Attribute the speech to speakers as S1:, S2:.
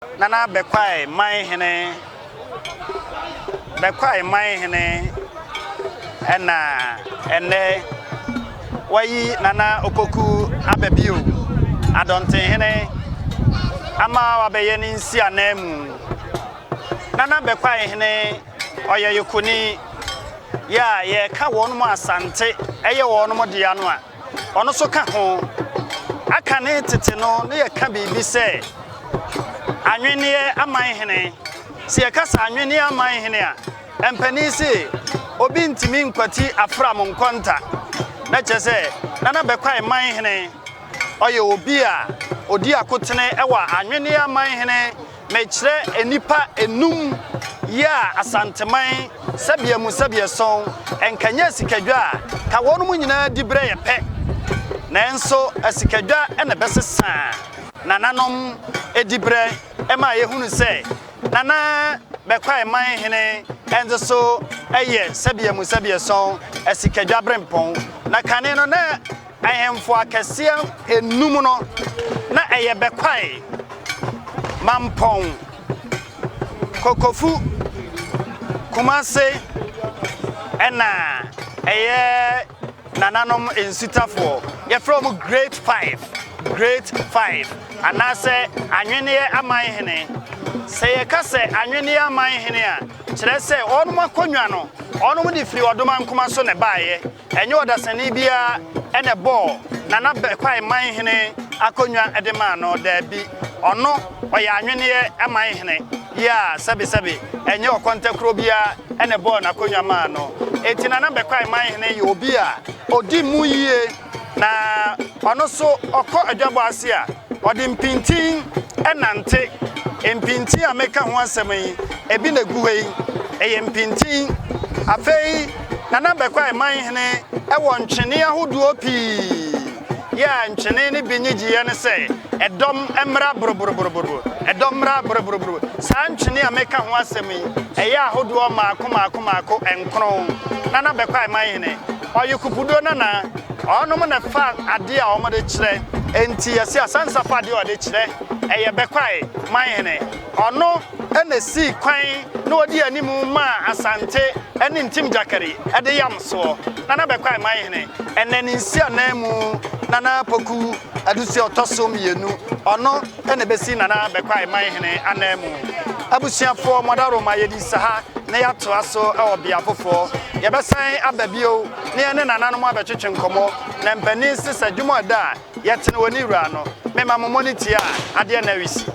S1: Nana Bekwaihene Bekwaihene ene wayi Nana Opoku Abebiu Adontehene ama wabeye ni nsi anemu Nana Bekwaihene oye yukuni ya ye ka wonu Asante eye wonu mo de anu a ono so ka ho aka ne tete no ne ye ka bibi se anwene amanhene se ye ka sa anwene amanhene a empani se obi ntimi nkwati afram nkonta na chese Nana Bekwaihene oye obi a odi akotene ewa anwene amanhene mechire enipa enum ya asanteman sabia son enkanya sikadwa ka wonu mu nyina dibre ye pe nanso asikadwa ene besesa nananom edibre ema ye hunu se Nana Bekwaihene enzo so eye sabia son asikadwa brempon na kane no na ahemfo akese enum no na eye Bekwai Mampong Kokofu Kumase ena eye nananom insitafo ye from grade 5 anase anwene amanhene se ye kase anwene amanhene a kire se onum akonwa no onum di firi odoma nkoma so ne baaye enye odasani bia ene ball Nana Bekwaihene akonwa edema no da bi ono oya anwene amanhene ya sabi enye okontakro bia ene ball na akonwa ma no eti Nana Bekwaihene ye obi a odi mu yie na ono so okọ adwabo ase a odi mpintin enante mpintin a meka ho asem yi ebi na guhei eye mpintin afei Nana Bekwaihene ewo ntwene ahoduo pii ya ntwene ne binyigiye ne se edom emra brobrobrobro edom mra brobrobrobro sa ntwene a meka ho asem yi eya ahoduo maako enkron Nana Bekwaihene oyikupudo nana onom na fa ade a omode kire enti yesi asansa fa ade o de kire eye Bekwaihene ono ene si kwan na odi animu ma Asante ene ntim jakari ade yamso Nana Bekwaihene ene nsi anamu Nana Poku adusi otosom yenu ono ene besi Nana Bekwaihene anamu abusiafo modaro ma yedi saha na yato aso e obia fofo ye besan ababio ne ene nananom abetwetwe nkomo na mpani sisa dwumo da yetene woni wura no mema momoni tia ade na wisi